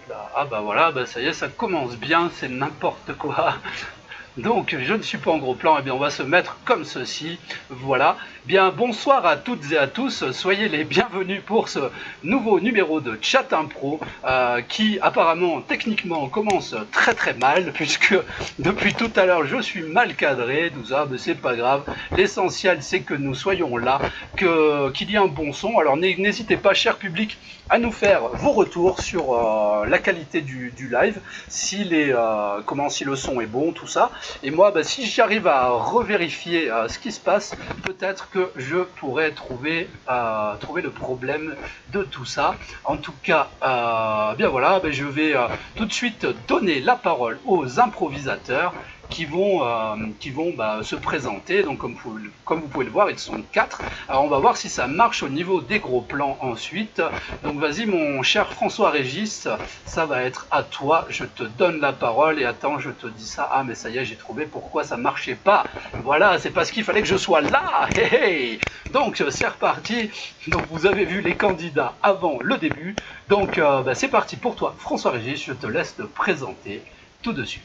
là. Ah bah voilà, bah ça y est, ça commence bien, c'est n'importe quoi. Donc, je ne suis pas en gros plan, et bien on va se mettre comme ceci, voilà. Bien, bonsoir à toutes et à tous, soyez les bienvenus pour ce nouveau numéro de Chat Impro, qui apparemment, techniquement, commence très très mal, puisque depuis tout à l'heure je suis mal cadré, tout ça, mais c'est pas grave. L'essentiel c'est que nous soyons là, qu'il y ait un bon son, alors n'hésitez pas, cher public, à nous faire vos retours sur la qualité du live, si le son est bon, tout ça. Et moi, bah, si j'arrive à revérifier ce qui se passe, peut-être que je pourrais trouver le problème de tout ça. En tout cas, bien voilà, bah, je vais tout de suite donner la parole aux improvisateurs qui vont se présenter. Donc comme vous pouvez le voir, ils sont 4. Alors on va voir si ça marche au niveau des gros plans ensuite. Donc vas-y mon cher François-Régis, ça va être à toi, je te donne la parole. Et attends, je te dis ça, ah mais ça y est, j'ai trouvé pourquoi ça marchait pas. Voilà, c'est parce qu'il fallait que je sois là. Hey, hey. Donc c'est reparti. Donc vous avez vu les candidats avant le début. Donc c'est parti pour toi François-Régis, je te laisse te présenter tout de suite.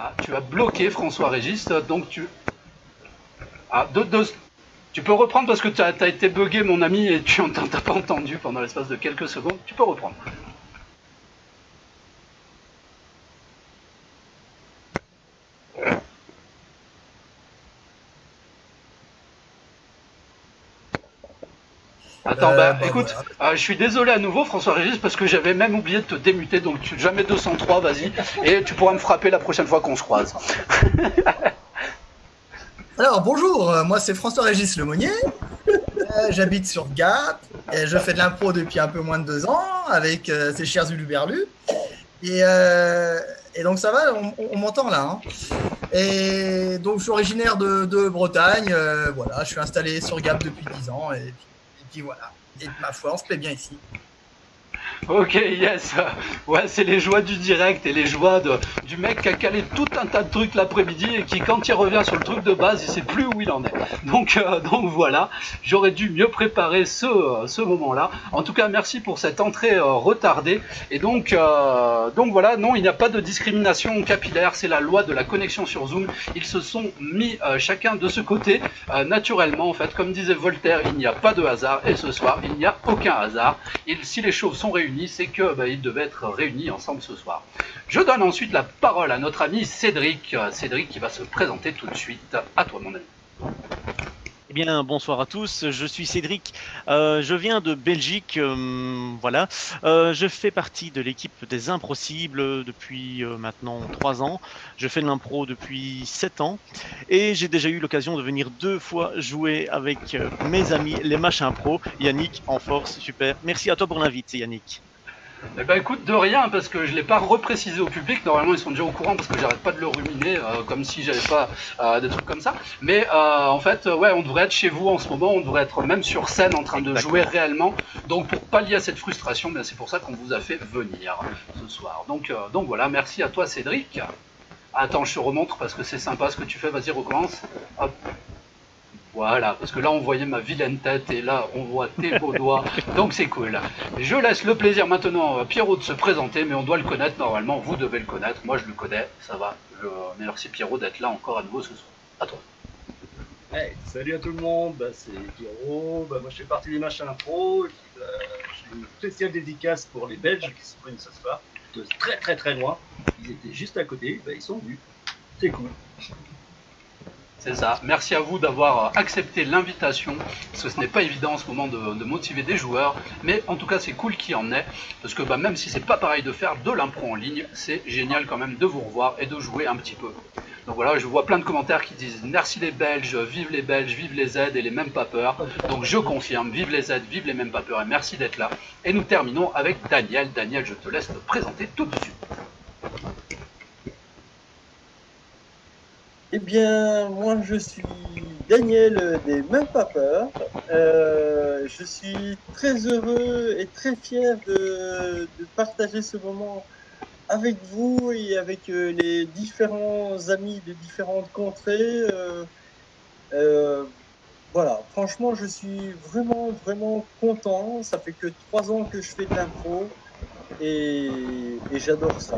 Ah, tu as bloqué François-Régis, donc tu... Ah, tu peux reprendre parce que tu as été bugué, mon ami, et tu n'as pas entendu pendant l'espace de quelques secondes. Tu peux reprendre. Attends, écoute, voilà. je suis désolé à nouveau, François-Régis, parce que j'avais même oublié de te démuter, donc jamais 203, vas-y, et tu pourras me frapper la prochaine fois qu'on se croise. Alors bonjour, moi c'est François-Régis Lemonnier, j'habite sur Gap, et je fais de l'impro depuis un peu moins de 2 ans avec ces chers Uluberlus. Et donc ça va, on m'entend là. Hein. Et donc je suis originaire de Bretagne, voilà, je suis installé sur Gap depuis 10 ans, et puis voilà. Et ma foi, on se plaît bien ici. Ok, yes. Ouais, c'est les joies du direct et les joies du mec qui a calé tout un tas de trucs l'après-midi et qui, quand il revient sur le truc de base, il sait plus où il en est. Donc voilà, j'aurais dû mieux préparer ce moment-là. En tout cas, merci pour cette entrée retardée. Et donc voilà, non, il n'y a pas de discrimination capillaire, c'est la loi de la connexion sur Zoom. Ils se sont mis chacun de ce côté, naturellement, en fait. Comme disait Voltaire, il n'y a pas de hasard. Et ce soir, il n'y a aucun hasard. Si les choses sont réunies, c'est qu'ils devaient être réunis ensemble ce soir. Je donne ensuite la parole à notre ami Cédric. Cédric qui va se présenter tout de suite. À toi, mon ami. Eh bien, bonsoir à tous, je suis Cédric, je viens de Belgique, voilà. Je fais partie de l'équipe des Improcibles depuis maintenant 3 ans. Je fais de l'impro depuis 7 ans et j'ai déjà eu l'occasion de venir 2 fois jouer avec mes amis les machins pro. Yannick en force, super. Merci à toi pour l'invite, Yannick. Eh ben écoute, de rien, parce que je ne l'ai pas reprécisé au public. Normalement, ils sont déjà au courant parce que j'arrête pas de le ruminer, comme si j'avais pas des trucs comme ça. Mais en fait, ouais, on devrait être chez vous en ce moment, on devrait être même sur scène en train de jouer réellement. Donc pour pallier à cette frustration, ben, c'est pour ça qu'on vous a fait venir ce soir. Donc voilà, merci à toi Cédric. Attends, je te remontre parce que c'est sympa ce que tu fais, vas-y recommence. Hop. Voilà, parce que là on voyait ma vilaine tête et là on voit tes beaux doigts, donc c'est cool. Je laisse le plaisir maintenant à Pierrot de se présenter, mais on doit le connaître normalement, vous devez le connaître, moi je le connais, ça va. Merci Pierrot d'être là encore à nouveau ce soir. À toi. Hey, salut à tout le monde, c'est Pierrot, moi je fais partie des machins pro, j'ai une spéciale dédicace pour les Belges qui se prennent ce soir, de très très très loin, ils étaient juste à côté, ils sont venus, c'est cool. C'est ça. Merci à vous d'avoir accepté l'invitation, parce que ce n'est pas évident en ce moment de motiver des joueurs, mais en tout cas c'est cool qu'il y en ait, parce que même si c'est pas pareil de faire de l'impro en ligne, c'est génial quand même de vous revoir et de jouer un petit peu. Donc voilà, je vois plein de commentaires qui disent merci les Belges, vive les Z et les mêmes pas peur. Donc je confirme, vive les Z, vive les mêmes pas peur et merci d'être là. Et nous terminons avec Daniel. Daniel, je te laisse te présenter tout de suite. Eh bien, moi, je suis Daniel des Mêmes Pas Peur. Je suis très heureux et très fier de partager ce moment avec vous et avec les différents amis de différentes contrées. voilà, franchement, je suis vraiment, vraiment content. Ça fait que 3 ans que je fais de l'impro et j'adore ça.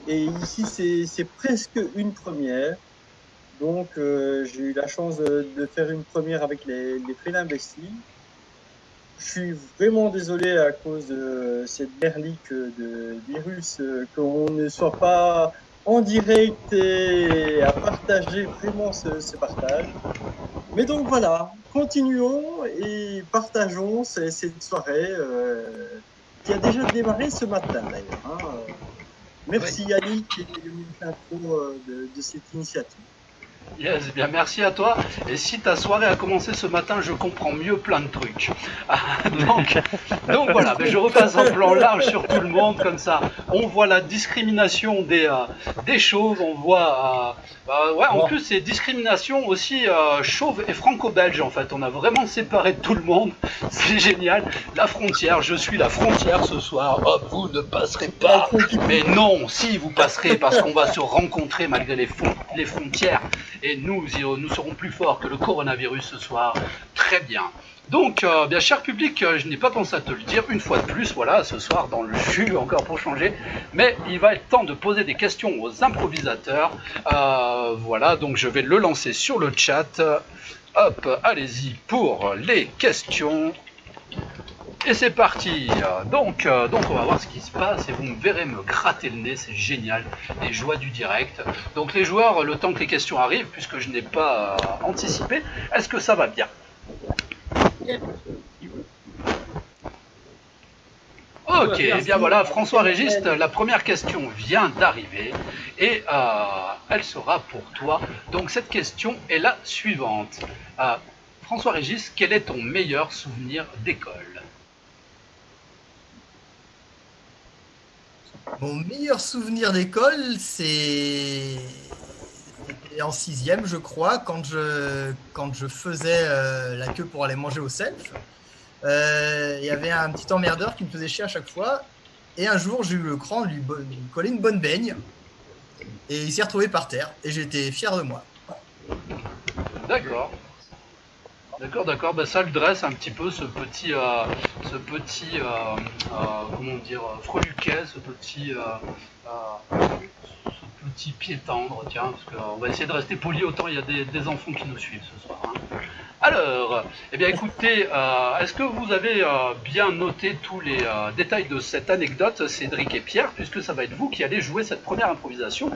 Et ici, c'est presque une première. Donc, j'ai eu la chance de faire une première avec les Félimbéciles. Je suis vraiment désolé à cause de cette merlique de virus qu'on ne soit pas en direct et à partager vraiment ce partage. Mais donc voilà, continuons et partageons cette soirée qui a déjà démarré ce matin d'ailleurs. Hein. Merci Yannick et le ministre Info de cette initiative. Yes, bien merci à toi. Et si ta soirée a commencé ce matin, je comprends mieux plein de trucs. Ah, donc voilà, mais je repasse un plan large sur tout le monde, comme ça on voit la discrimination des chauves, on voit... ouais, en plus c'est discrimination aussi chauve et franco-belge en fait, on a vraiment séparé tout le monde, c'est génial. La frontière, je suis la frontière ce soir, oh, vous ne passerez pas. Mais non, si vous passerez parce qu'on va se rencontrer malgré les frontières. Et nous serons plus forts que le coronavirus ce soir. Très bien. Donc, bien cher public, je n'ai pas pensé à te le dire une fois de plus, voilà, ce soir dans le jus, encore pour changer. Mais il va être temps de poser des questions aux improvisateurs. Voilà, donc je vais le lancer sur le chat. Hop, allez-y pour les questions. Et c'est parti. Donc on va voir ce qui se passe et vous me verrez me gratter le nez, c'est génial, les joies du direct. Donc les joueurs, le temps que les questions arrivent, puisque je n'ai pas anticipé, est-ce que ça va bien? Ok, et bien voilà, François Régiste, la première question vient d'arriver et elle sera pour toi. Donc cette question est la suivante. François Régiste, quel est ton meilleur souvenir d'école? Mon meilleur souvenir d'école, c'était en 6e, je crois, quand je faisais la queue pour aller manger au self. Il y avait un petit emmerdeur qui me faisait chier à chaque fois. Et un jour, j'ai eu le cran de lui coller une bonne baigne. Et il s'est retrouvé par terre. Et j'étais fier de moi. D'accord. D'accord, bah ça le dresse un petit peu ce petit comment dire, freluquet, ce petit pied tendre, tiens, parce qu'on va essayer de rester poli, autant il y a des enfants qui nous suivent ce soir. Hein. Alors, eh bien écoutez, est-ce que vous avez bien noté tous les détails de cette anecdote, Cédric et Pierre, puisque ça va être vous qui allez jouer cette première improvisation.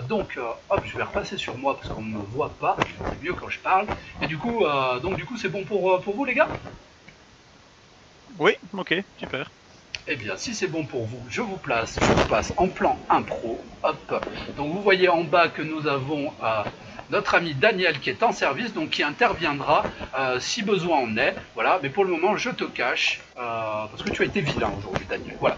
Donc, hop, je vais repasser sur moi parce qu'on ne me voit pas, c'est mieux quand je parle. Et du coup, c'est bon pour vous les gars? Oui, ok, super. Eh bien, si c'est bon pour vous, je vous passe en plan impro. Hop. Donc, vous voyez en bas que nous avons notre ami Daniel qui est en service, donc qui interviendra si besoin en est. Voilà, mais pour le moment, je te cache, parce que tu as été vilain aujourd'hui, Daniel. Voilà.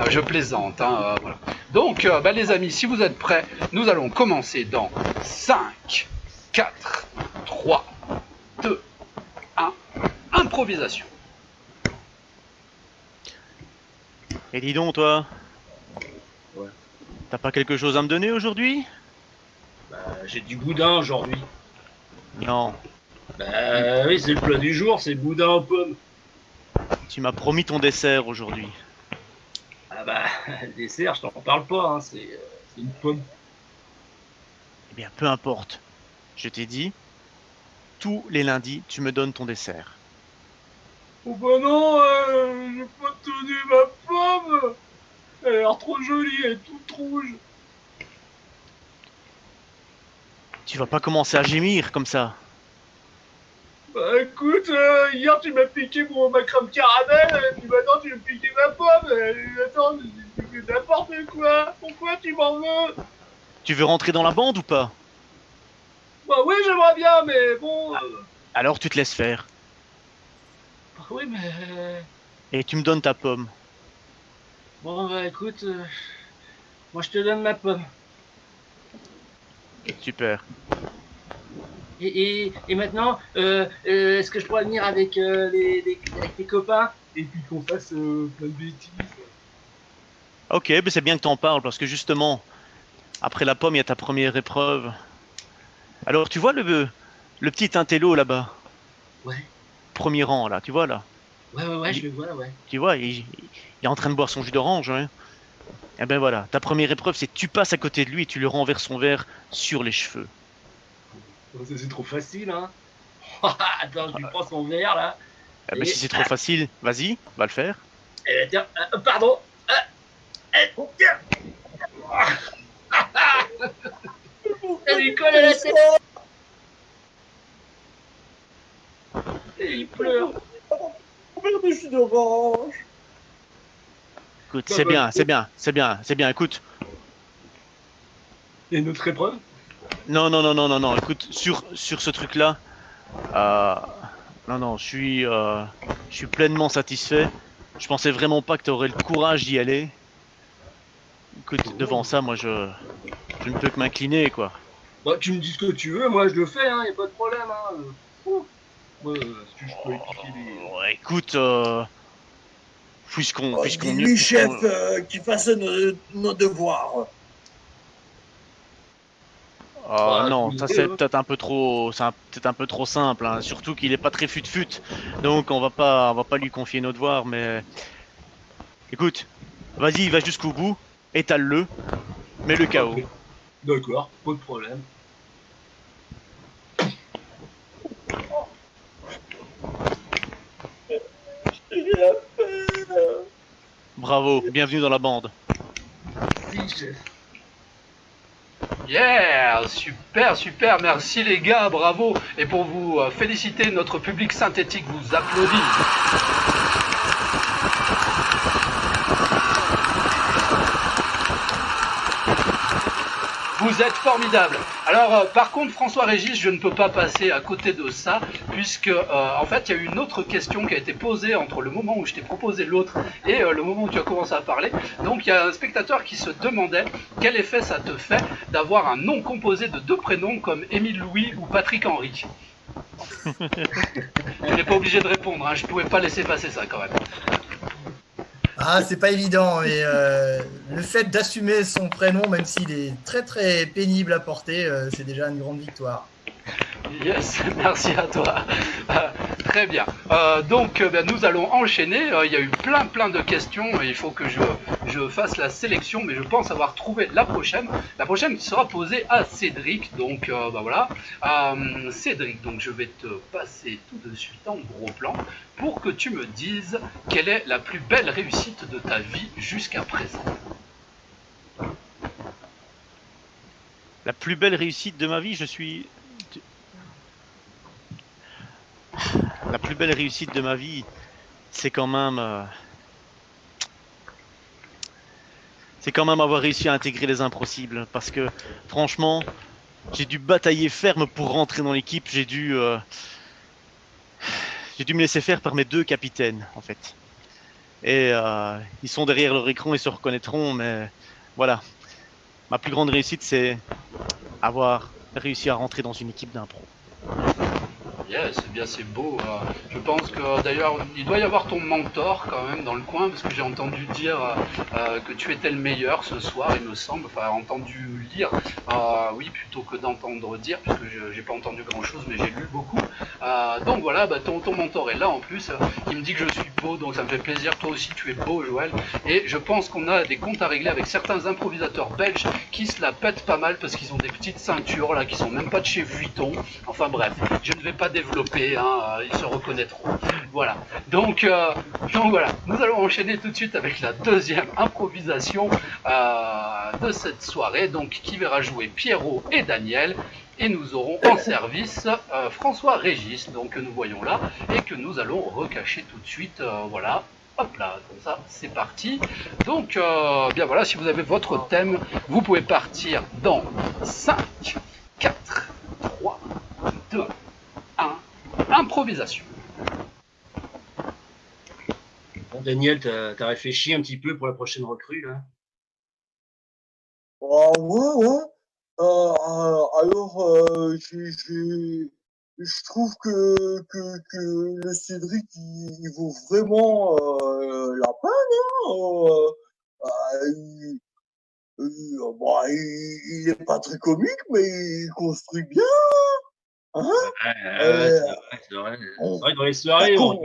Je plaisante, hein, voilà. Donc, les amis, si vous êtes prêts, nous allons commencer dans 5, 4, 3, 2, 1. Improvisation. Et dis donc, toi, Ouais. t'as pas quelque chose à me donner aujourd'hui? Bah, j'ai du boudin aujourd'hui. Non, Bah oui, c'est le plat du jour, c'est boudin aux pommes. tu m'as promis ton dessert aujourd'hui. Ah bah, le dessert, je t'en parle pas, hein, c'est une pomme. Eh bien, peu importe. Je t'ai dit, tous les lundis, tu me donnes ton dessert. Oh bah non, j'ai pas tenu ma pomme. Elle a l'air trop jolie, elle est toute rouge. Tu vas pas commencer à gémir comme ça. Bah écoute, hier tu m'as piqué ma crème caramel, et puis maintenant tu veux piquer ma pomme. Attends, c'est n'importe quoi. Pourquoi tu m'en veux? Tu veux rentrer dans la bande ou pas? Bah oui, j'aimerais bien, mais bon... Alors tu te laisses faire. Bah oui, mais... Et tu me donnes ta pomme. Bon bah écoute, moi je te donne ma pomme. Super. Et maintenant, est-ce que je pourrais venir avec, avec tes copains et puis qu'on fasse plein de bêtises? Ok, mais c'est bien que t'en parles parce que justement, après la pomme, il y a ta première épreuve. Alors tu vois Le petit intello là-bas, Ouais, premier rang là, tu vois là. ouais, je le vois, ouais. Tu vois, il est en train de boire son jus d'orange. Hein. Et ben voilà, ta première épreuve, c'est tu passes à côté de lui et tu lui renverses son verre sur les cheveux. Oh, ça, c'est trop facile, hein. Attends, je lui prends son verre, là. Eh ben, si c'est trop facile, vas-y, va le faire. Tiens, pardon. Tiens. Ça lui colle à la tête et il pleure. Un verre de jus d'orange. Écoute, c'est bien, c'est bien, c'est bien, c'est bien. Écoute, Il y a une autre épreuve. non. Écoute, sur ce truc-là, euh, non, je suis pleinement satisfait. Je pensais vraiment pas que tu aurais le courage d'y aller. Écoute, devant ça, moi, je ne peux que m'incliner, quoi. Bah, tu me dis ce que tu veux, moi je le fais, hein, y a pas de problème. Hein. Moi, si je peux épiquer les... Écoute, puisqu'on Dis-lui, chef, qu'il fasse nos devoirs. Bah, non, je ça peux c'est l'aider, hein. peut-être un peu trop, peut-être un peu trop simple. Hein. Surtout qu'il est pas très fut-fut, donc on va pas lui confier nos devoirs. Mais écoute, vas-y, va jusqu'au bout, étale-le, mets le Ok, KO. d'accord, pas de problème. J'ai rien fait. Bravo, bienvenue dans la bande. Si, chef. Yeah, super, merci les gars, bravo. Et pour vous féliciter, notre public synthétique vous applaudit. Vous êtes formidable. Alors, par contre, François-Régis, je ne peux pas passer à côté de ça, puisque, en fait, il y a eu une autre question qui a été posée entre le moment où je t'ai proposé l'autre et le moment où tu as commencé à parler. Donc, il y a un spectateur qui se demandait quel effet ça te fait d'avoir un nom composé de deux prénoms comme Émile Louis ou Patrick Henry. Tu n'es pas obligé de répondre, hein, je ne pouvais pas laisser passer ça quand même. Ah, c'est pas évident, mais le fait d'assumer son prénom, même s'il est très très pénible à porter, c'est déjà une grande victoire. Yes, merci à toi. Très bien. Donc, nous allons enchaîner. Il y a eu plein de questions et il faut que je fasse la sélection, mais je pense avoir trouvé la prochaine. La prochaine qui sera posée à Cédric. Donc, voilà. Cédric, donc je vais te passer tout de suite en gros plan pour que tu me dises quelle est la plus belle réussite de ta vie jusqu'à présent. La plus belle réussite de ma vie, la plus belle réussite de ma vie, c'est quand même, avoir réussi à intégrer les impossibles, parce que franchement, j'ai dû batailler ferme pour rentrer dans l'équipe. J'ai dû me laisser faire par mes deux capitaines, en fait. Et ils sont derrière leur écran, ils se reconnaîtront, mais voilà. Ma plus grande réussite, c'est avoir réussi à rentrer dans une équipe d'impro. Yes, c'est bien, c'est beau. Je pense que d'ailleurs, il doit y avoir ton mentor quand même dans le coin, parce que j'ai entendu dire que tu étais le meilleur ce soir, il me semble. Enfin, entendu lire, oui, plutôt que d'entendre dire, puisque je n'ai pas entendu grand-chose, mais j'ai lu beaucoup. Donc voilà, ton mentor est là en plus. Il me dit que je suis beau, donc ça me fait plaisir. Toi aussi, tu es beau, Joël. Et je pense qu'on a des comptes à régler avec certains improvisateurs belges qui se la pètent pas mal, parce qu'ils ont des petites ceintures là, qui sont même pas de chez Vuitton. Enfin bref, je ne vais pas développer, hein, ils se reconnaîtront. Voilà. Donc voilà, nous allons enchaîner tout de suite avec la deuxième improvisation de cette soirée, donc qui verra jouer Pierrot et Daniel. Et nous aurons en service François-Régis, donc que nous voyons là, et que nous allons recacher tout de suite. Voilà. Hop là, comme ça, c'est parti. Donc, bien voilà, si vous avez votre thème, vous pouvez partir dans 5, 4, 3, 2, 1. Improvisation. Bon, Daniel, t'as réfléchi un petit peu pour la prochaine recrue, là? Ah ouais. Alors, je trouve que le Cédric, il vaut vraiment la peine. Hein. Il est pas très comique, mais il construit bien. Hein? Ouais, c'est vrai. On- C'est vrai, dans les soirées, d'accord,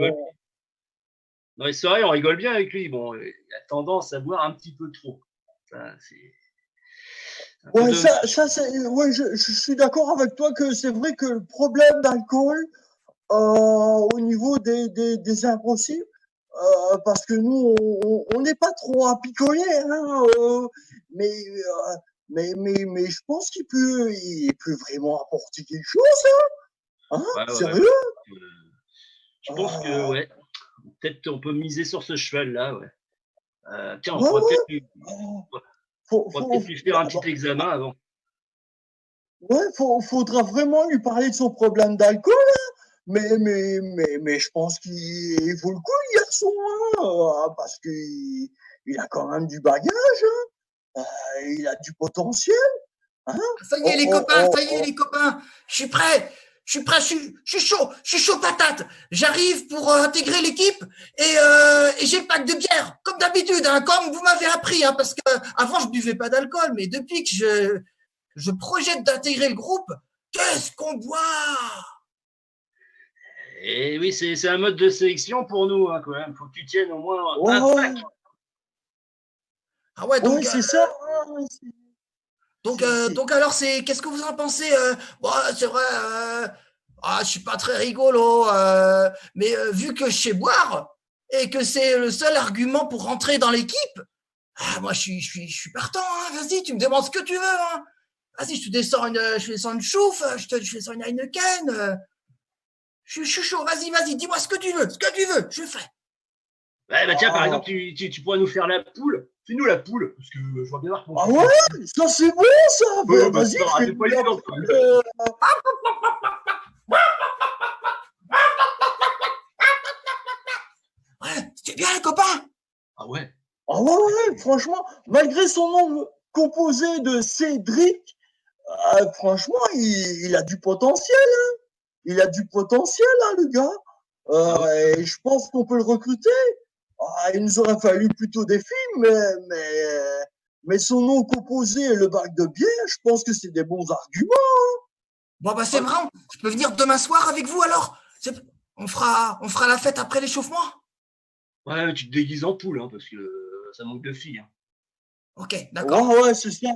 on rigole bien avec lui. Bon, il a tendance à boire un petit peu trop. Ça, c'est un peu ouais, dommage. ouais, je suis d'accord avec toi que c'est vrai que le problème d'alcool, au niveau des impossibles, parce que nous, on n'est pas trop à picoler, hein, mais, mais je pense il peut vraiment apporter quelque chose, hein, Ouais, ouais, ouais. sérieux? Euh, je pense que, Euh, ouais, peut-être on peut miser sur ce cheval-là, ouais. Tiens, ouais, ouais, euh, on pourrait peut-être lui faire un bah, petit examen avant. ouais, faudra vraiment lui parler de son problème d'alcool, mais je pense qu'il vaut le coup, le garçon, hein, parce il a quand même du bagage, il a du potentiel, hein. Ça y est, Oh, les oh, copains, oh, ça y est, oh. les copains. Je suis prêt. Je suis chaud patate. J'arrive pour intégrer l'équipe et j'ai le pack de bière, comme d'habitude, hein, comme vous m'avez appris, hein, parce que avant je buvais pas d'alcool, mais depuis que je projette d'intégrer le groupe, qu'est-ce qu'on boit? Et oui, c'est un mode de sélection pour nous, hein, quand même. Faut que tu tiennes au moins Ouais, un pack. ouais, Ah ouais, ouais, c'est ça, hein, c'est- donc alors c'est qu'est-ce que vous en pensez bon, c'est vrai je suis pas très rigolo mais vu que je sais boire et que c'est le seul argument pour rentrer dans l'équipe, moi je suis partant hein. Vas-y, tu me demandes ce que tu veux hein. Vas-y, je te descends une chouffe, je te descends une Heineken, je suis chaud, vas-y, dis-moi ce que tu veux, je fais. Ouais, bah tiens, par ah, exemple, tu pourrais nous faire la poule. Fais-nous la poule, parce que je vois bien voir comment ah tu ouais, fais. ça c'est bon, ça, Bah, vas-y, c'est pas, c'est pas fais-nous la évident, quand poule, même. Ouais, c'est bien les copains. Ah ouais. ah ouais, ouais, franchement, malgré son nom composé de Cédric, franchement, il a du potentiel. Il a du potentiel, hein, le gars. Ah ouais. Et je pense qu'on peut le recruter. Il nous aurait fallu plutôt des films, mais son nom composé et le bac de bière, je pense que c'est des bons arguments. Bon bah c'est Ouais, marrant, je peux venir demain soir avec vous alors. On fera la fête après l'échauffement. ouais, tu te déguises en poule, hein, parce que ça manque de filles, hein. Ok, Ouais, d'accord. ouais, c'est ça.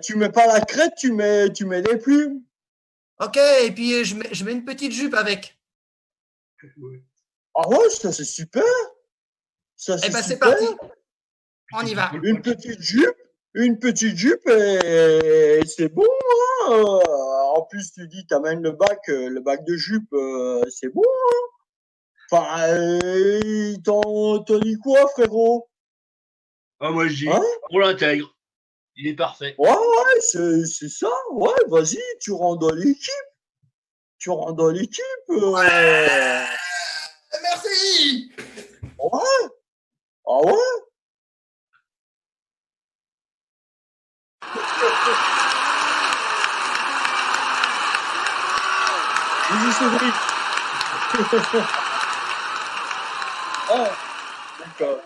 Tu mets pas la crête, tu mets des plumes. Ok, et puis je mets une petite jupe avec. Ouais. Ah ouais, ça c'est super. Ça Eh c'est ben c'est super. parti, on y va. Une petite jupe et c'est bon. Hein. En plus, tu dis, t'amènes le bac de jupe, c'est bon. Enfin, t'en dis quoi, frérot? Ah, moi, je dis, Hein? on l'intègre. Il est parfait. Ouais, ouais, c'est ça. Ouais, vas-y, tu rentres dans l'équipe. Tu rentres dans l'équipe. Merci. Ouais, ah ouais. Bisous, Cédric. Ah, d'accord.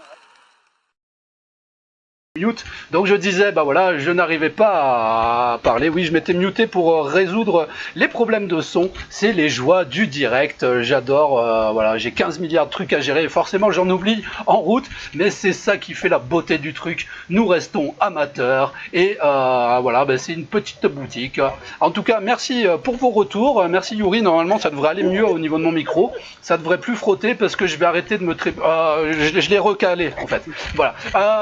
Mute. Donc je disais, bah voilà, je n'arrivais pas à parler. Oui, je m'étais muté pour résoudre les problèmes de son. C'est les joies du direct. J'adore. Voilà, j'ai 15 milliards de trucs à gérer. Forcément, j'en oublie en route, mais c'est ça qui fait la beauté du truc. Nous restons amateurs et voilà, bah, c'est une petite boutique. En tout cas, merci pour vos retours. Merci Yuri. Normalement, ça devrait aller mieux au niveau de mon micro. Ça devrait plus frotter parce que je vais arrêter de me je l'ai recalé en fait. Voilà.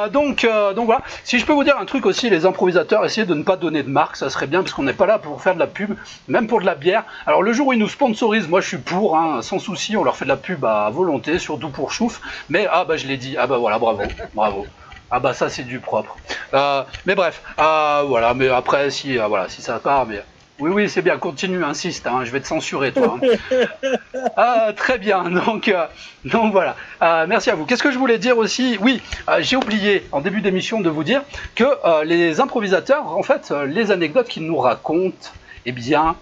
Donc voilà. Si je peux vous dire un truc aussi, les improvisateurs, essayez de ne pas donner de marque, ça serait bien parce qu'on n'est pas là pour faire de la pub, même pour de la bière. Alors le jour où ils nous sponsorisent, moi je suis pour, hein, sans souci, on leur fait de la pub à volonté, surtout pour Chouf. Mais bah je l'ai dit, bah voilà, bravo. Ah bah ça c'est du propre. Mais bref, voilà, mais après si si ça part, mais oui c'est bien, continue, insiste, hein, je vais te censurer toi. Hein. Très bien, donc voilà. Merci à vous. Qu'est-ce que je voulais dire aussi? Oui, j'ai oublié en début d'émission de vous dire que les improvisateurs, en fait, les anecdotes qu'ils nous racontent, eh bien,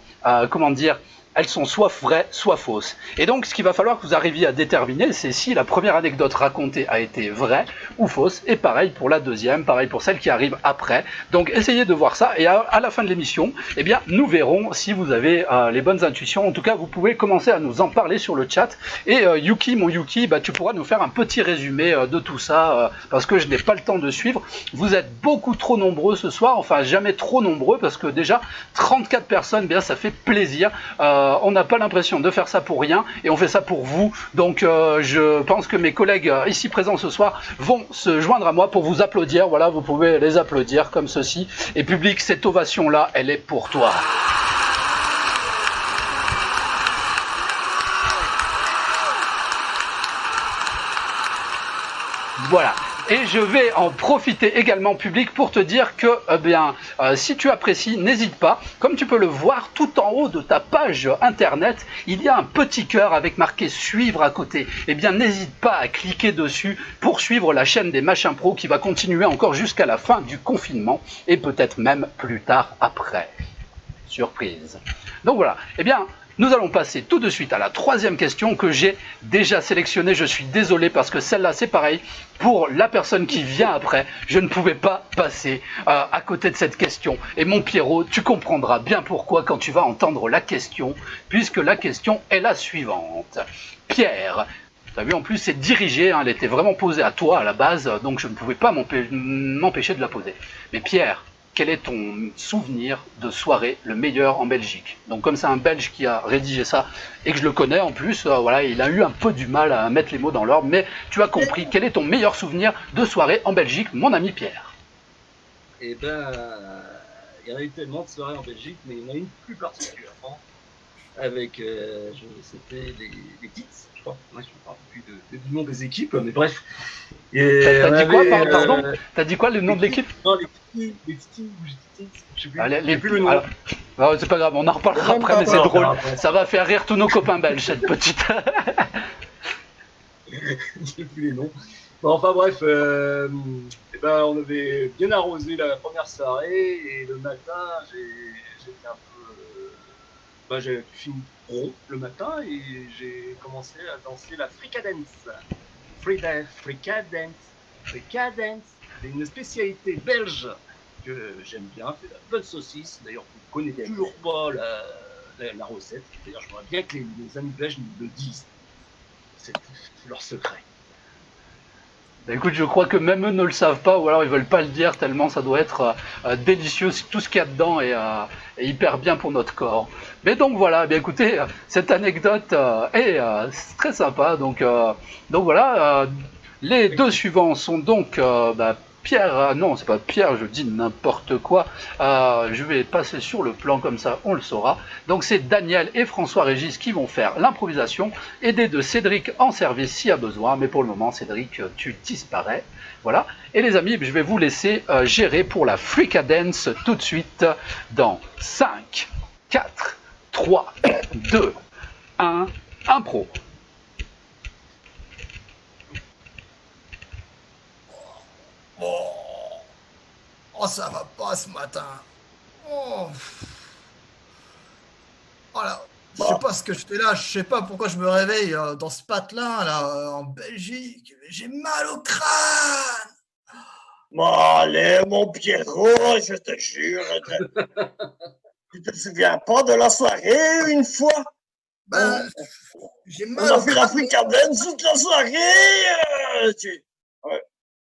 comment dire, elles sont soit vraies, soit fausses. Et donc, ce qu'il va falloir que vous arriviez à déterminer, c'est si la première anecdote racontée a été vraie ou fausse, et pareil pour la deuxième, pareil pour celle qui arrive après. Donc, essayez de voir ça, et à la fin de l'émission, eh bien, nous verrons si vous avez les bonnes intuitions. En tout cas, vous pouvez commencer à nous en parler sur le chat. Et Yuki, mon Yuki, bah, tu pourras nous faire un petit résumé de tout ça, parce que je n'ai pas le temps de suivre. Vous êtes beaucoup trop nombreux ce soir, enfin jamais trop nombreux, parce que déjà 34 personnes, bien ça fait plaisir. On n'a pas l'impression de faire ça pour rien, et on fait ça pour vous. Donc je pense que mes collègues ici présents ce soir vont se joindre à moi pour vous applaudir. Voilà, vous pouvez les applaudir comme ceci. Et public, cette ovation-là, elle est pour toi. Voilà. Et je vais en profiter également, public, pour te dire que, si tu apprécies, n'hésite pas. Comme tu peux le voir, tout en haut de ta page internet, il y a un petit cœur avec marqué suivre à côté. Eh bien, n'hésite pas à cliquer dessus pour suivre la chaîne des Machins Pro qui va continuer encore jusqu'à la fin du confinement et peut-être même plus tard après. Surprise. Donc voilà. Eh bien, nous allons passer tout de suite à la troisième question que j'ai déjà sélectionnée. Je suis désolé parce que celle-là, c'est pareil. Pour la personne qui vient après, je ne pouvais pas passer à côté de cette question. Et mon Pierrot, tu comprendras bien pourquoi quand tu vas entendre la question, puisque la question est la suivante. Pierre, tu as vu, en plus, c'est dirigé, hein, elle était vraiment posée à toi à la base, donc je ne pouvais pas m'empêcher de la poser. Mais Pierre, quel est ton souvenir de soirée le meilleur en Belgique? Donc comme c'est un Belge qui a rédigé ça et que je le connais en plus, voilà, il a eu un peu du mal à mettre les mots dans l'ordre, mais tu as compris. Quel est ton meilleur souvenir de soirée en Belgique, mon ami Pierre? Eh ben, il y en a eu tellement de soirées en Belgique, mais il y en a une plus particulièrement avec, c'était les Tits, je crois. Moi, je ne me rappelle plus du nom des équipes, mais bref. T'as dit quoi, pardon? T'as dit quoi, le nom de l'équipe? Non, les Tits, je sais plus. Les plus le nom. Alors, c'est pas grave, on en reparlera après, mais c'est drôle. Ça va faire rire tous nos copains belges, cette petite. Je sais plus les noms. Bon, enfin bref, on avait bien arrosé la première soirée et le matin, j'étais un peu. J'ai fini rond le matin et j'ai commencé à danser la fricadance. Fricadance. C'est une spécialité belge que j'aime bien, c'est la bonne saucisse. D'ailleurs, vous ne connaissez toujours pas la recette. D'ailleurs, j'aimerais bien que les amis belges nous le disent. C'est leur secret. Bah écoute, je crois que même eux ne le savent pas, ou alors ils veulent pas le dire tellement ça doit être délicieux. Tout ce qu'il y a dedans est hyper bien pour notre corps. Mais donc voilà, bien écoutez, cette anecdote est très sympa. Donc voilà, les deux suivants sont donc Pierre, non, c'est pas Pierre, je dis n'importe quoi. Je vais passer sur le plan comme ça, on le saura. Donc c'est Daniel et François-Régis qui vont faire l'improvisation, aidés de Cédric en service s'il y a besoin. Mais pour le moment, Cédric, tu disparais. Voilà. Et les amis, je vais vous laisser gérer pour la Fricadance tout de suite dans 5, 4, 3, 2, 1, impro. Oh, ça va pas ce matin. Oh. Voilà. Je sais pas ce que je fais là, je sais pas pourquoi je me réveille dans ce patelin là en Belgique. J'ai mal au crâne. Bon, allez, mon Pierrot, je te jure. Tu te souviens pas de la soirée une fois? Ben, j'ai On mal a au fait la crâne. fricadance toute la soirée.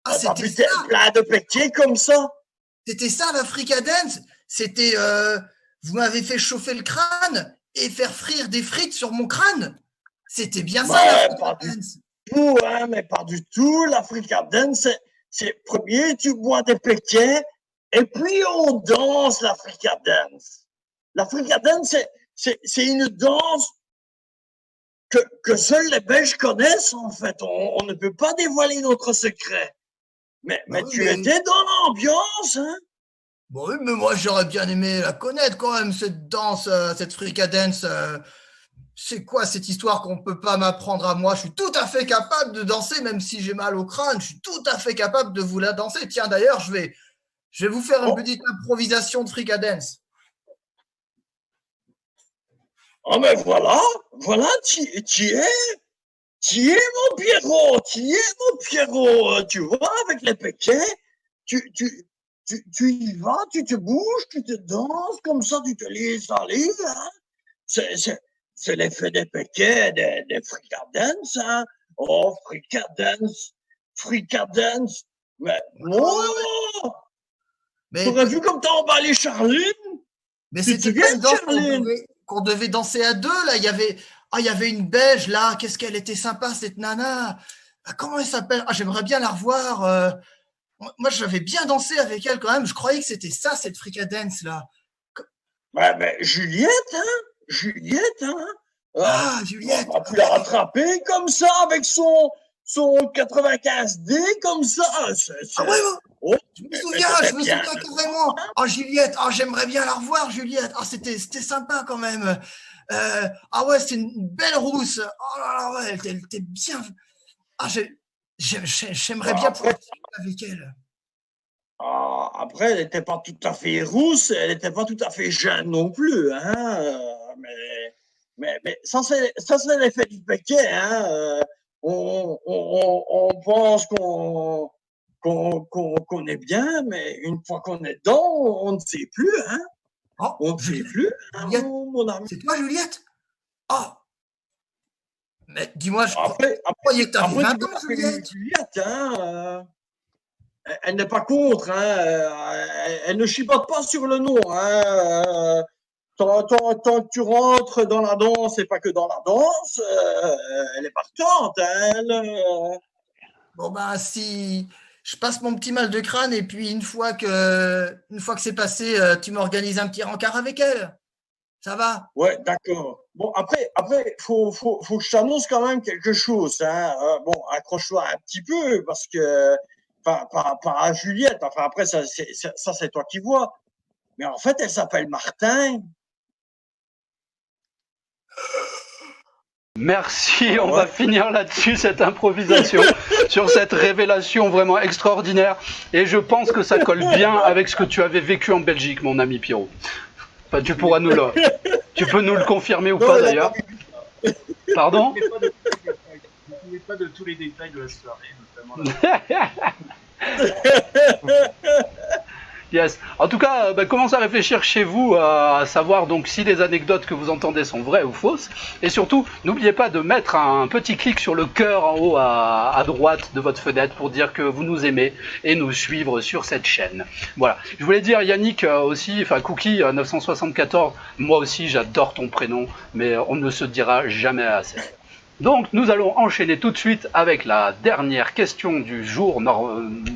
Ah, T'as c'était bu ça. plein de pétiers comme ça? C'était ça la fricadance. C'était vous m'avez fait chauffer le crâne et faire frire des frites sur mon crâne. C'était bien ça la Pas du fricadance. tout, hein, mais pas du tout. La fricadance, c'est premier, tu bois des pétiers et puis on danse la fricadance. La fricadance, c'est une danse que seuls les Belges connaissent, en fait. On ne peut pas dévoiler notre secret. Mais tu étais dans l'ambiance, hein? Bon, oui, mais moi, j'aurais bien aimé la connaître quand même, cette danse, cette fricadance. C'est quoi cette histoire qu'on ne peut pas m'apprendre à moi? Je suis tout à fait capable de danser, même si j'ai mal au crâne. Je suis tout à fait capable de vous la danser. Tiens, d'ailleurs, je vais vous faire une petite improvisation de fricadance. Ah mais voilà, voilà, tu es mon Pierrot, tu vois, avec les péquets, tu, tu, tu y vas, tu te bouges, tu te danses, comme ça, tu te laisses aller, hein. C'est, c'est, c'est l'effet des péquets, des fricadens, hein. Oh, fricadens, mais, Ah ouais, ouais. oh, Mais, t'aurais vu comme t'as emballé Charline? mais Tu te c'était pas souviens une de danse Charline? qu'on devait danser à deux, là. Il y avait une Belge, là. Qu'est-ce qu'elle était sympa, cette nana. Ah, comment elle s'appelle? Ah, j'aimerais bien la revoir. Moi, j'avais bien dansé avec elle quand même. Je croyais que c'était ça, cette fricadence, là. Ouais, mais Juliette, hein, Ah, on Juliette. a pu la rattraper comme ça avec son 95D comme ça. Ah ouais, ouais. Oh, mais c'était Je me bien. souviens carrément. Ah, Juliette, ah, j'aimerais bien la revoir, Juliette. Ah, c'était sympa quand même. Ah ouais, c'est une belle rousse. Oh là là, ouais, elle était bien. Ah, j'aimerais bien pouvoir Après, discuter avec elle. après, elle n'était pas tout à fait rousse, elle n'était pas tout à fait jeune non plus, hein. Mais ça c'est l'effet du paquet, hein. On pense qu'on est bien, mais une fois qu'on est dedans, on ne sait plus, hein. Oh, On ne sait plus, hein, Juliette, mon ami. c'est toi, Juliette? Oh, mais dis-moi, Après, je croyais que tu avais après, 20 tu peux ans, l'appeler Juliette. Juliette, hein. Elle n'est pas contre, hein. Elle ne chipote pas sur le nom, hein. Tant que tu rentres dans la danse et pas que dans la danse, elle est partante, hein, elle. Bon, bah, si je passe mon petit mal de crâne et puis une fois que c'est passé, tu m'organises un petit rencard avec elle. Ça va? Ouais, d'accord. Bon, faut que je t'annonce quand même quelque chose, hein. Bon, accroche-toi un petit peu parce que, pas à Juliette. Enfin, après, ça, c'est toi qui vois. Mais en fait, elle s'appelle Martin. Merci, on Ouais. va finir là-dessus cette improvisation, sur cette révélation vraiment extraordinaire. Et je pense que ça colle bien avec ce que tu avais vécu en Belgique, mon ami Pierrot. Enfin, tu pourras tu peux nous le confirmer ou Non, pas mais d'ailleurs. Pardon? Ne souvenez pas de tous les détails de la soirée, notamment Yes. En tout cas, commencez à réfléchir chez vous à savoir donc si les anecdotes que vous entendez sont vraies ou fausses. Et surtout, n'oubliez pas de mettre un petit clic sur le cœur en haut à droite de votre fenêtre pour dire que vous nous aimez et nous suivre sur cette chaîne. Voilà. Je voulais dire Yannick aussi, enfin Cookie 974, moi aussi j'adore ton prénom, mais on ne se dira jamais assez. Donc nous allons enchaîner tout de suite avec la dernière question du jour,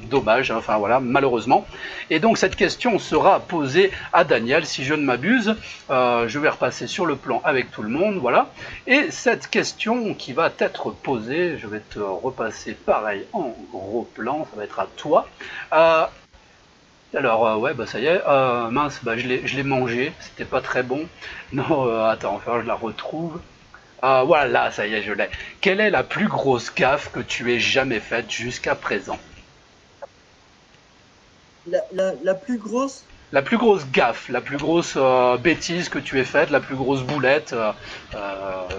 dommage, enfin voilà, malheureusement. Et donc cette question sera posée à Daniel, si je ne m'abuse. Je vais repasser sur le plan avec tout le monde, voilà. Et cette question qui va être posée, je vais te repasser pareil en gros plan, ça va être à toi. Alors ouais, bah ça y est, mince, bah je l'ai mangé, c'était pas très bon. Non, attends, enfin je la retrouve. Ah voilà, ça y est, je l'ai. Quelle est la plus grosse gaffe que tu aies jamais faite jusqu'à présent? La plus grosse, La plus grosse gaffe, la plus grosse bêtise que tu aies faite, la plus grosse boulette,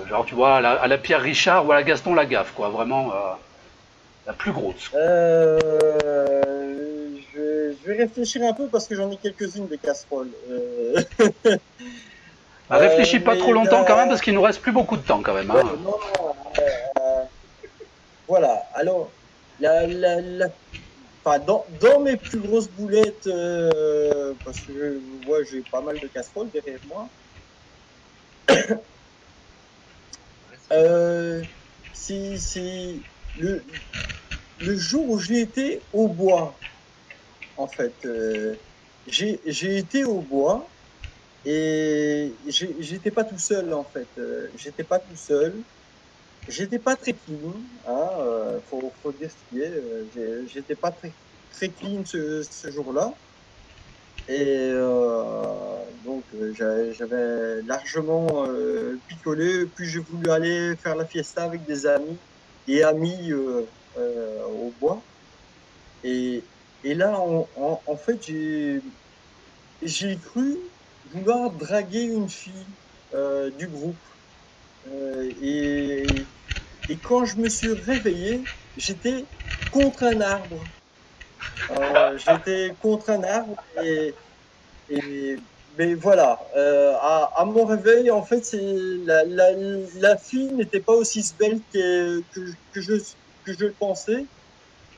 genre tu vois, à la Pierre Richard ou à la Gaston Lagaffe, quoi, vraiment la plus grosse. je vais réfléchir un peu parce que j'en ai quelques-unes des casseroles. Réfléchis pas trop Mais longtemps quand même parce qu'il nous reste plus beaucoup de temps quand même. ouais, Hein. non, voilà. Alors, enfin, dans mes plus grosses boulettes, parce que je vois, j'ai pas mal de casseroles derrière moi. C'est le jour où j'ai été au bois, en fait. J'ai été au bois et j'étais pas tout seul, en fait. J'étais pas tout seul. J'étais pas très clean, hein, faut dire ce qui est. J'étais pas très clean ce jour-là. Et donc, j'avais largement picolé. Puis j'ai voulu aller faire la fiesta avec des amis et amis au bois. Et là, en fait, j'ai cru vouloir draguer une fille. du groupe. Et quand je me suis réveillé, j'étais contre un arbre. J'étais contre un arbre mais voilà, à mon réveil, en fait, la fille n'était pas aussi svelte que je le pensais.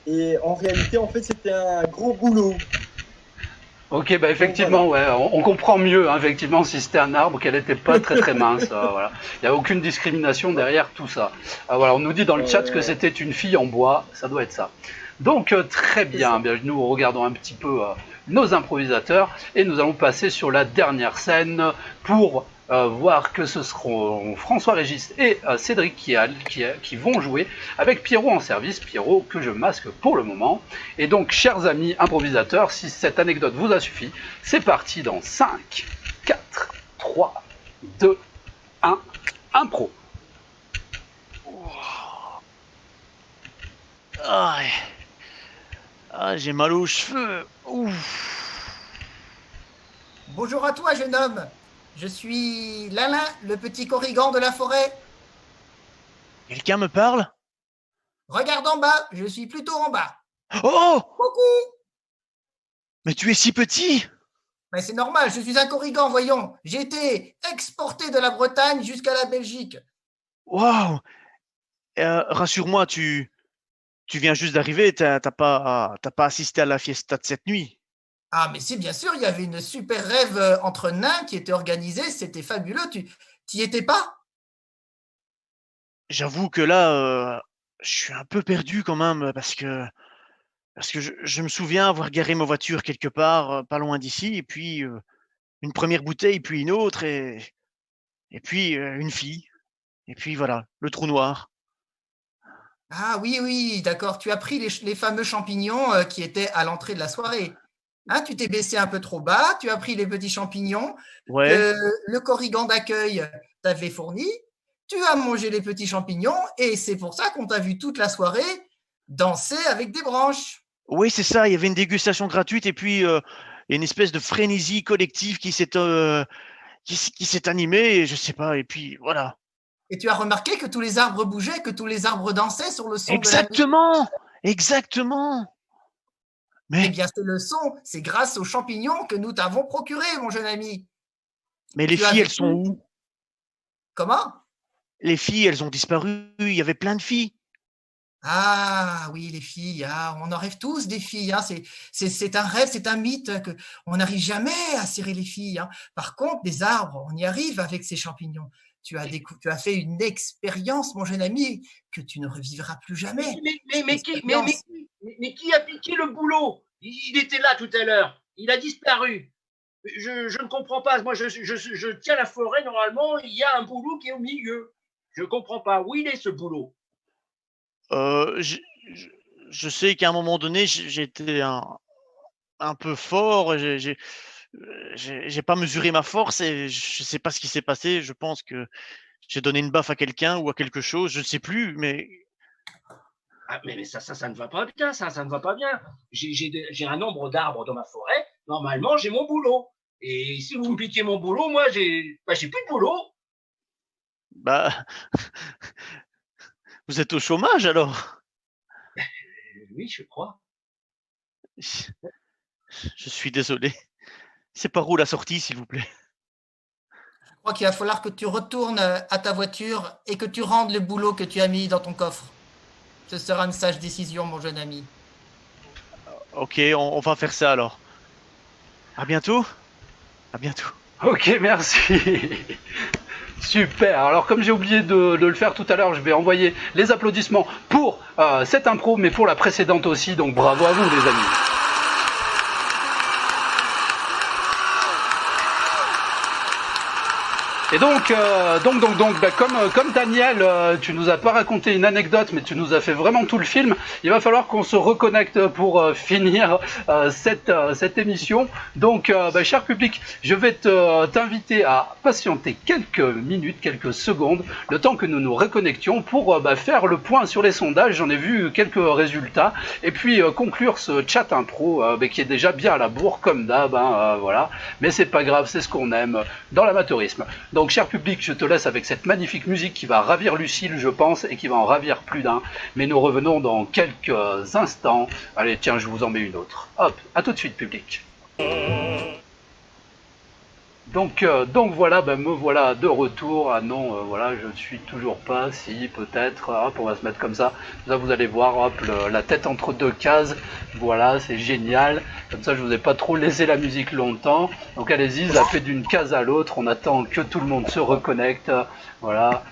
Et en réalité, en fait, c'était un gros boulot. Ok, bah effectivement, ouais, on comprend mieux, hein, effectivement, si c'était un arbre, qu'elle n'était pas très très mince. Voilà. Il n'y a aucune discrimination derrière tout ça. Voilà, on nous dit dans le chat que c'était une fille en bois, ça doit être ça. Donc très bien, bien nous regardons un petit peu nos improvisateurs et nous allons passer sur la dernière scène pour voir que ce seront François-Régis et Cédric qui vont jouer avec Pierrot en service, Pierrot que je masque pour le moment. Et donc, chers amis improvisateurs, si cette anecdote vous a suffi, c'est parti dans 5, 4, 3, 2, 1, impro. Ah, j'ai mal aux cheveux. Ouf. Bonjour à toi, jeune homme. Je suis Lalin, le petit corrigan de la forêt. Quelqu'un me parle? Regarde en bas, je suis plutôt en bas. Oh! Coucou! Mais tu es si petit! Mais c'est normal, je suis un corrigan, voyons. J'ai été exporté de la Bretagne jusqu'à la Belgique. Waouh! Rassure-moi, tu viens juste d'arriver, t'as pas assisté à la fiesta de cette nuit. Ah, mais si, bien sûr, il y avait une super rêve entre nains qui était organisée, c'était fabuleux. Tu y étais pas? J'avoue que là, je suis un peu perdu quand même parce que je me souviens avoir garé ma voiture quelque part, pas loin d'ici, et puis une première bouteille, puis une autre, et puis une fille, et puis voilà, le trou noir. Ah oui, oui, d'accord. Tu as pris les fameux champignons qui étaient à l'entrée de la soirée. Hein, tu t'es baissé un peu trop bas, tu as pris les petits champignons Ouais, que le corrigan d'accueil t'avait fournis, tu as mangé les petits champignons et c'est pour ça qu'on t'a vu toute la soirée danser avec des branches. oui, c'est ça. Il y avait une dégustation gratuite, et puis il y a une espèce de frénésie collective qui s'est animée, et je sais pas. Et puis voilà. Et tu as remarqué que tous les arbres bougeaient, que tous les arbres dansaient sur le son de la musique. Exactement, exactement. Eh Mais bien, c'est le son, c'est grâce aux champignons que nous t'avons procuré, mon jeune ami. les Tu as filles, elles vécu- sont où? Comment? Les filles, elles ont disparu. Il y avait plein de filles. Ah oui, les filles, ah, on en rêve tous des filles, hein. C'est un rêve, c'est un mythe que on n'arrive jamais à serrer les filles, hein. Par contre, des arbres, on y arrive avec ces champignons. Tu as fait une expérience, mon jeune ami, que tu ne revivras plus jamais. Mais qui a piqué le boulot? Il était là tout à l'heure. Il a disparu. Je ne comprends pas. Moi, je tiens la forêt. Normalement, il y a un boulot qui est au milieu. Je ne comprends pas. Où il est ce boulot? Euh, je, je- je sais qu'à un moment donné, j'étais un peu fort. J'ai pas mesuré ma force, et je sais pas ce qui s'est passé. Je pense que j'ai donné une baffe à quelqu'un ou à quelque chose. Je ne sais plus, mais Ah, mais ça ne va pas bien. Ça ne va pas bien. J'ai un nombre d'arbres dans ma forêt. Normalement, j'ai mon boulot. Et si vous me piquez mon boulot, moi, j'ai plus de boulot. bah, vous êtes au chômage alors? Oui, je crois. Je suis désolé. C'est par où la sortie, s'il vous plaît? Je crois qu'il va falloir que tu retournes à ta voiture et que tu rendes le boulot que tu as mis dans ton coffre. Ce sera une sage décision, mon jeune ami. Ok, on va faire ça alors. À bientôt. À bientôt. Ok, merci. Super. Alors comme j'ai oublié de le faire tout à l'heure, je vais envoyer les applaudissements pour cette impro, mais pour la précédente aussi. Donc bravo à vous, les amis. Et donc, comme Daniel, tu nous as pas raconté une anecdote, mais tu nous as fait vraiment tout le film. Il va falloir qu'on se reconnecte pour finir cette émission. Donc, cher public, je vais t'inviter à patienter quelques minutes, quelques secondes, le temps que nous nous reconnections pour faire le point sur les sondages. J'en ai vu quelques résultats, et puis conclure ce chat impro qui est déjà bien à la bourre comme d'hab, voilà. Mais c'est pas grave, c'est ce qu'on aime dans l'amateurisme. Donc Donc cher public, je te laisse avec cette magnifique musique qui va ravir Lucille, je pense, et qui va en ravir plus d'un. Mais nous revenons dans quelques instants. Allez, tiens, je vous en mets une autre. Hop, à tout de suite public. Donc voilà, me voilà de retour. Ah non, voilà, je ne suis toujours pas. Si, peut-être. Hop, on va se mettre comme ça. Là, vous allez voir, hop, la tête entre deux cases. Voilà, c'est génial. Comme ça, je vous ai pas trop laissé la musique longtemps. Donc allez-y, zappez d'une case à l'autre. On attend que tout le monde se reconnecte. Voilà.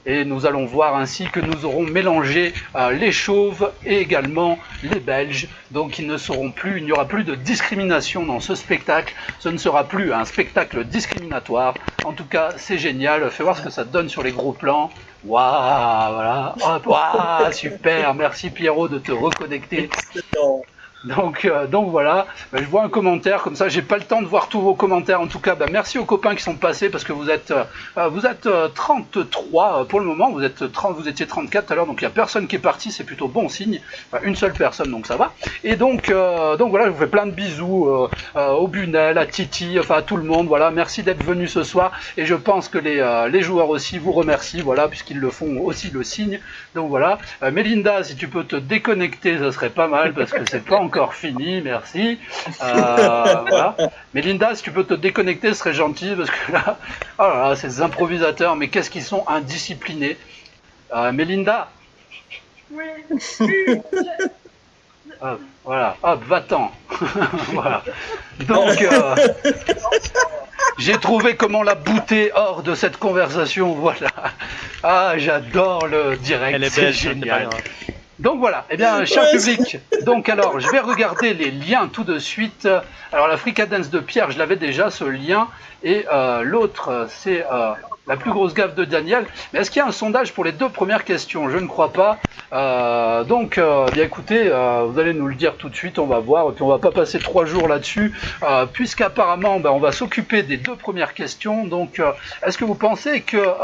Et nous allons voir ainsi que nous aurons mélangé les chauves et également les belges. Donc il n'y aura plus de discrimination dans ce spectacle. Ce ne sera plus un spectacle discriminatoire. En tout cas, c'est génial. Fais voir ce que ça donne sur les gros plans. Waouh, voilà. Hop, waouh, super. Merci Pierrot de te reconnecter. Donc voilà, je vois un commentaire comme ça, j'ai pas le temps de voir tous vos commentaires. En tout cas, merci aux copains qui sont passés parce que vous êtes 33 pour le moment, vous étiez 34 tout à l'heure, donc il y a personne qui est parti, c'est plutôt bon signe. Enfin, une seule personne, donc ça va. Et donc voilà, je vous fais plein de bisous au Bunel, à Titi, enfin à tout le monde. Voilà, merci d'être venus ce soir. Et je pense que les joueurs aussi vous remercient, voilà, puisqu'ils le font aussi le signe. Donc voilà, Mélinda, si tu peux te déconnecter, ça serait pas mal parce que c'est pas encore fini, merci. Voilà. Mais Linda, si tu peux te déconnecter, ce serait gentil parce que là, oh là, là, ces improvisateurs, mais qu'est-ce qu'ils sont indisciplinés. Mélinda. Oui. Hop, voilà, hop, va-t'en. Voilà. Donc, j'ai trouvé comment la bouter hors de cette conversation. Voilà. Ah, j'adore le direct. Elle est c'est belle, génial. Donc voilà, eh bien, cher public, donc alors, je vais regarder les liens tout de suite. Alors, la Fricadence de Pierre, je l'avais déjà, ce lien, et l'autre, c'est la plus grosse gaffe de Daniel. Mais est-ce qu'il y a un sondage pour les deux premières questions? Je ne crois pas. Bien écoutez, vous allez nous le dire tout de suite, on va voir, et puis on va pas passer 3 jours là-dessus, puisqu'apparemment, on va s'occuper des deux premières questions. Donc, est-ce que vous pensez que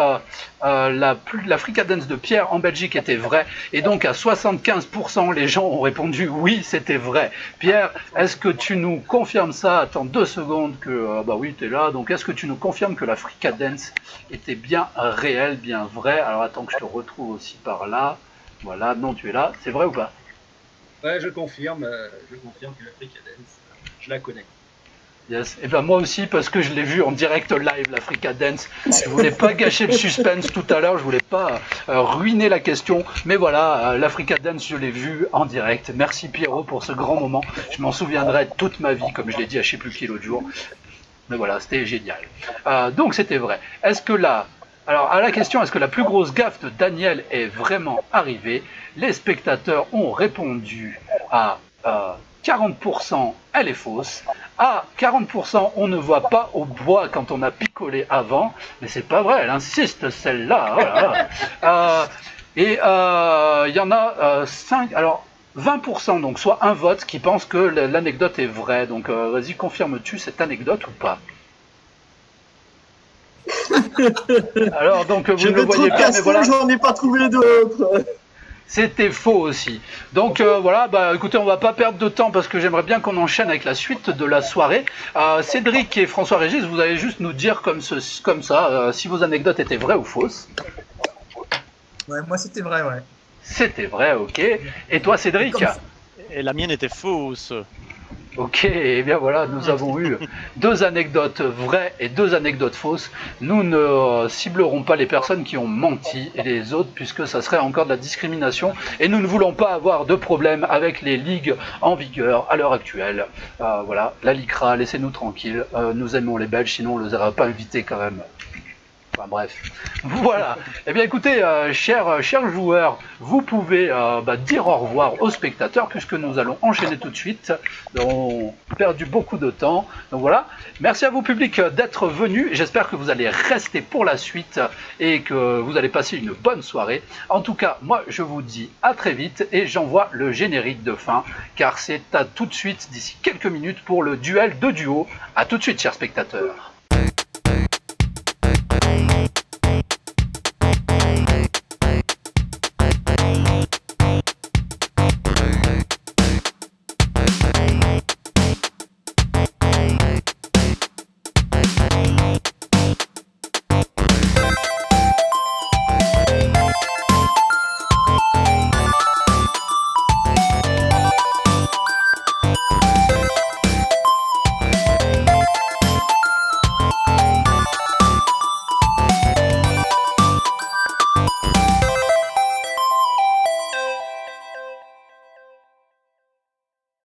la Fricadence de Pierre en Belgique était vraie? Et donc, à 75%, les gens ont répondu oui, c'était vrai. Pierre, est-ce que tu nous confirmes ça? Attends 2 secondes que, oui, tu es là. Donc, est-ce que tu nous confirmes que la Fricadence était bien réelle, bien vraie? Alors, attends que je te retrouve aussi par là. Voilà, non, tu es là. C'est vrai ou pas? Ouais, je confirme que la Fricadence, je la connais. Yes. Et moi aussi parce que je l'ai vu en direct live, la Fricadence. Je voulais pas gâcher le suspense tout à l'heure, je voulais pas ruiner la question, mais voilà, la Fricadence, je l'ai vu en direct. Merci Pierrot pour ce grand moment. Je m'en souviendrai toute ma vie, comme je l'ai dit à je sais plus qui l'autre jour. Mais voilà, c'était génial. Donc c'était vrai. Alors à la question, est-ce que la plus grosse gaffe de Daniel est vraiment arrivée? Les spectateurs ont répondu à 40%, elle est fausse. À 40%, on ne voit pas au bois quand on a picolé avant. Mais c'est pas vrai, elle insiste celle-là. Voilà. Et il y en a 5, alors 20%, donc soit un vote qui pense que l'anecdote est vraie. Donc vas-y, confirmes-tu cette anecdote ou pas? Alors donc vous ne le voyez pas, mais voilà. J'en ai pas trouvé d'autres. C'était faux aussi. Donc voilà, écoutez, on va pas perdre de temps parce que j'aimerais bien qu'on enchaîne avec la suite de la soirée. Cédric et François-Régis, vous allez juste nous dire comme ça si vos anecdotes étaient vraies ou fausses. Ouais, moi c'était vrai, ouais. C'était vrai, ok. Et toi, Cédric? Et la mienne était fausse. Ok, et bien voilà, nous avons eu 2 anecdotes vraies et 2 anecdotes fausses. Nous ne ciblerons pas les personnes qui ont menti et les autres, puisque ça serait encore de la discrimination. Et nous ne voulons pas avoir de problème avec les ligues en vigueur à l'heure actuelle. Voilà, la LICRA, laissez-nous tranquilles. Nous aimons les Belges, sinon on ne les aurait pas invités quand même. Enfin bref, voilà. Eh bien écoutez, chers joueurs, vous pouvez dire au revoir aux spectateurs puisque nous allons enchaîner tout de suite. On a perdu beaucoup de temps. Donc voilà, merci à vous public d'être venus. J'espère que vous allez rester pour la suite et que vous allez passer une bonne soirée. En tout cas, moi je vous dis à très vite et j'envoie le générique de fin car c'est à tout de suite d'ici quelques minutes pour le duel de duo. À tout de suite, chers spectateurs.